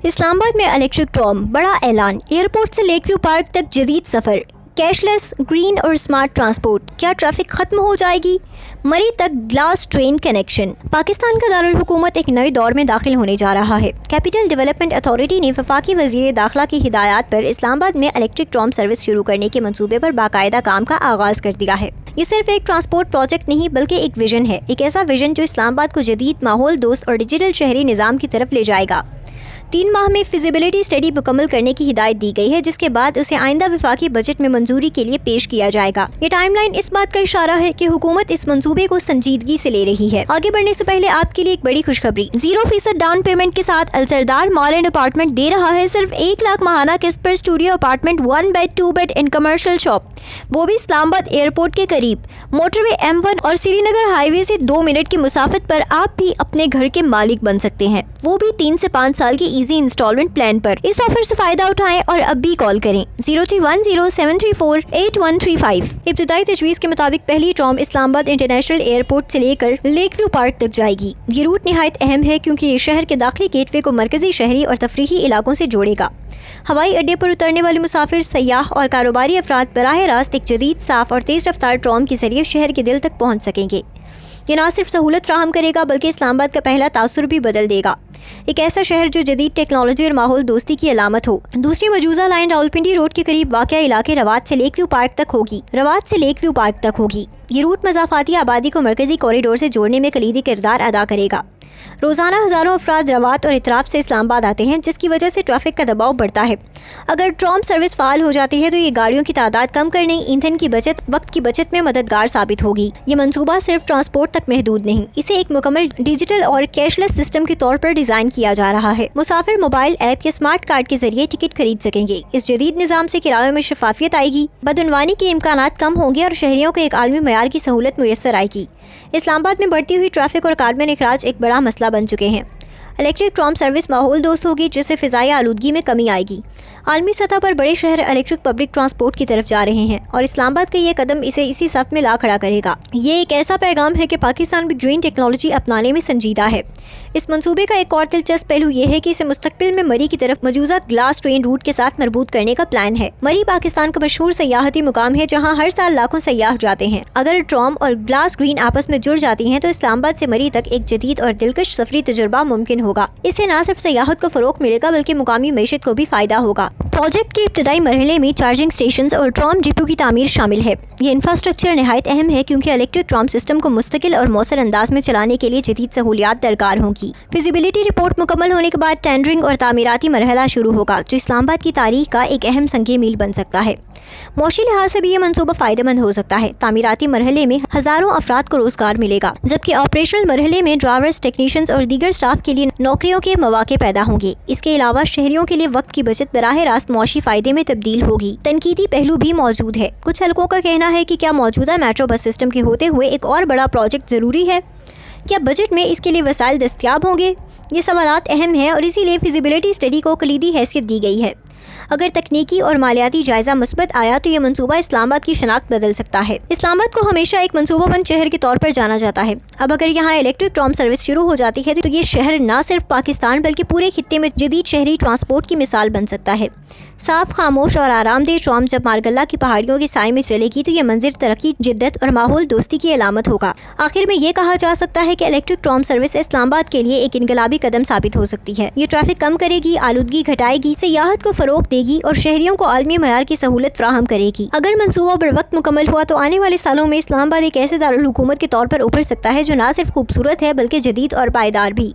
اسلام آباد میں electric tram, بڑا اعلان، ایئرپورٹ سے لیک ویو پارک تک جدید سفر، کیش لیس، گرین اور اسمارٹ ٹرانسپورٹ، کیا ٹریفک ختم ہو جائے گی؟ مری تک گلاس ٹرین کنیکشن۔ پاکستان کا دارالحکومت ایک نئے دور میں داخل ہونے جا رہا ہے۔ کیپٹل ڈیولپمنٹ اتھارٹی نے وفاقی وزیر داخلہ کی ہدایات پر اسلام آباد میں الیکٹرک ٹرام سروس شروع کرنے کے منصوبے پر باقاعدہ کام کا آغاز کر دیا ہے۔ یہ صرف ایک ٹرانسپورٹ پروجیکٹ نہیں بلکہ ایک ویژن ہے، ایک ایسا ویژن جو اسلام آباد کو جدید، ماحول دوست اور ڈیجیٹل شہری نظام کی طرف لے جائے گا۔ 3 ماہ میں فیزیبلٹی اسٹڈی مکمل کرنے کی ہدایت دی گئی ہے، جس کے بعد اسے آئندہ وفاقی بجٹ میں منظوری کے لیے پیش کیا جائے گا۔ یہ ٹائم لائن اس بات کا اشارہ ہے کہ حکومت اس منصوبے کو سنجیدگی سے لے رہی ہے۔ آگے بڑھنے سے پہلے آپ کے لیے ایک بڑی خوشخبری، 0% ڈاؤن پیمنٹ کے ساتھ السردار مال اینڈ اپارٹمنٹ دے رہا ہے صرف 1 لاکھ ماہانہ قسط پر studio apartment 1 bed 2 bed and commercial shop, وہ بھی اسلام آباد ایئرپورٹ کے قریب۔ موٹر وے M1 اور سری نگر ہائی وے سے 2 منٹ کی مسافت پر آپ بھی اپنے گھر کے مالک بن سکتے ہیں، وہ بھی 3 سے 5 سال کی ایزی انسٹالمنٹ پلان پر۔ اس آفر سے فائدہ اٹھائیں اور اب بھی کال کریں 031073483135۔ ابتدائی تجویز کے مطابق پہلی ٹرام اسلام آباد انٹرنیشنل ایئرپورٹ سے لے کر لیک ویو پارک تک جائے گی۔ یہ روٹ نہایت اہم ہے کیونکہ یہ شہر کے داخلی گیٹ وے کو مرکزی شہری اور تفریحی علاقوں سے جوڑے گا۔ ہوائی اڈے پر اترنے والے مسافر، سیاح اور کاروباری افراد براہ راست ایک جدید، صاف اور تیز رفتار ٹرام کے ذریعے شہر کے دل تک پہنچ سکیں گے۔ یہ نہ صرف سہولت فراہم کرے گا بلکہ اسلام آباد کا پہلا تاثر بھی بدل دے گا، ایک ایسا شہر جو جدید ٹیکنالوجی اور ماحول دوستی کی علامت ہو۔ دوسری مجوزہ لائن راولپنڈی روڈ کے قریب واقع علاقے روات سے لیک ویو پارک تک ہوگی۔ یہ روٹ مضافاتی آبادی کو مرکزی کوریڈور سے جوڑنے میں کلیدی کردار ادا کرے گا۔ روزانہ ہزاروں افراد روات اور اطراف سے اسلام آباد آتے ہیں، جس کی وجہ سے ٹریفک کا دباؤ بڑھتا ہے۔ اگر ٹرام سروس فعال ہو جاتی ہے تو یہ گاڑیوں کی تعداد کم کرنے، ایندھن کی بچت، وقت کی بچت میں مددگار ثابت ہوگی۔ یہ منصوبہ صرف ٹرانسپورٹ تک محدود نہیں، اسے ایک مکمل ڈیجیٹل اور کیش لیس سسٹم کے طور پر ڈیزائن کیا جا رہا ہے۔ مسافر موبائل ایپ یا اسمارٹ کارڈ کے ذریعے ٹکٹ خرید سکیں گے۔ اس جدید نظام سے کرایوں میں شفافیت آئے گی، بدعنوانی کے امکانات کم ہوں گے اور شہریوں کو ایک عالمی معیار کی سہولت میسر آئے گی۔ اسلام آباد میں بڑھتی ہوئی ٹریفک اور کاربن اخراج ایک بڑا مسئلہ بن چکے ہیں۔ الیکٹرک ٹرام سروس ماحول دوست ہوگی، جس سے فضائی آلودگی میں کمی آئے گی۔ عالمی سطح پر بڑے شہر الیکٹرک پبلک ٹرانسپورٹ کی طرف جا رہے ہیں اور اسلام آباد کا یہ قدم اسے اسی صف میں لا کھڑا کرے گا۔ یہ ایک ایسا پیغام ہے کہ پاکستان بھی گرین ٹیکنالوجی اپنانے میں سنجیدہ ہے۔ اس منصوبے کا ایک اور دلچسپ پہلو یہ ہے کہ اسے مستقبل میں مری کی طرف مجوزہ گلاس ٹرین روٹ کے ساتھ مربوط کرنے کا پلان ہے۔ مری پاکستان کا مشہور سیاحتی مقام ہے جہاں ہر سال لاکھوں سیاح جاتے ہیں۔ اگر ٹرام اور گلاس گرین آپس میں جڑ جاتی ہیں تو اسلام آباد سے مری تک ایک جدید اور دلکش سفری تجربہ ممکن ہوگا۔ اسے نہ صرف سیاحت کو فروغ ملے گا بلکہ مقامی معیشت کو بھی فائدہ ہوگا۔ پروجیکٹ کے ابتدائی مرحلے میں چارجنگ اسٹیشنز اور ٹرام ڈپو کی تعمیر شامل ہے۔ یہ انفراسٹرکچر نہایت اہم ہے کیونکہ الیکٹرک ٹرام سسٹم کو مستقل اور مؤثر انداز میں چلانے کے لیے جدید سہولیات درکار ہوں گی۔ فیزیبلٹی رپورٹ مکمل ہونے کے بعد ٹینڈرنگ اور تعمیراتی مرحلہ شروع ہوگا، جو اسلام آباد کی تاریخ کا ایک اہم سنگ میل بن سکتا ہے۔ معاشی لحاظ سے بھی یہ منصوبہ فائدہ مند ہو سکتا ہے۔ تعمیراتی مرحلے میں ہزاروں افراد کو روزگار ملے گا، جبکہ آپریشنل مرحلے میں ڈرائیورز، ٹیکنیشینز اور دیگر اسٹاف کے لیے نوکریوں کے مواقع پیدا ہوں گے۔ اس کے علاوہ شہریوں کے لیے وقت کی بچت براہ راست معاشی فائدے میں تبدیل ہوگی۔ تنقیدی پہلو بھی موجود ہے۔ کچھ حلقوں کا کہنا ہے کہ کیا موجودہ میٹرو بس سسٹم کے ہوتے ہوئے ایک اور بڑا پروجیکٹ ضروری ہے؟ کیا بجٹ میں اس کے لیے وسائل دستیاب ہوں گے؟ یہ سوالات اہم ہیں اور اسی لیے فیزیبلٹی اسٹڈی کو کلیدی حیثیت دی گئی ہے۔ اگر تکنیکی اور مالیاتی جائزہ مثبت آیا تو یہ منصوبہ اسلام آباد کی شناخت بدل سکتا ہے۔ اسلام آباد کو ہمیشہ ایک منصوبہ بند شہر کے طور پر جانا جاتا ہے۔ اب اگر یہاں الیکٹرک ٹرام سروس شروع ہو جاتی ہے تو یہ شہر نہ صرف پاکستان بلکہ پورے خطے میں جدید شہری ٹرانسپورٹ کی مثال بن سکتا ہے۔ صاف، خاموش اور آرام دہ ٹرام جب مارگلہ کی پہاڑیوں کے سائے میں چلے گی تو یہ منظر ترقی، جدت اور ماحول دوستی کی علامت ہوگا۔ آخر میں یہ کہا جا سکتا ہے کہ الیکٹرک ٹرام سروس اسلام آباد کے لیے ایک انقلابی قدم ثابت ہو سکتی ہے۔ یہ ٹریفک کم کرے گی، آلودگی گھٹائے گی، سیاحت کو فروغ دے گی اور شہریوں کو عالمی معیار کی سہولت فراہم کرے گی۔ اگر منصوبہ بر وقت مکمل ہوا تو آنے والے سالوں میں اسلام آباد ایک ایسے دارالحکومت کے طور پر ابھر سکتا ہے جو نہ صرف خوبصورت ہے بلکہ جدید اور پائیدار بھی۔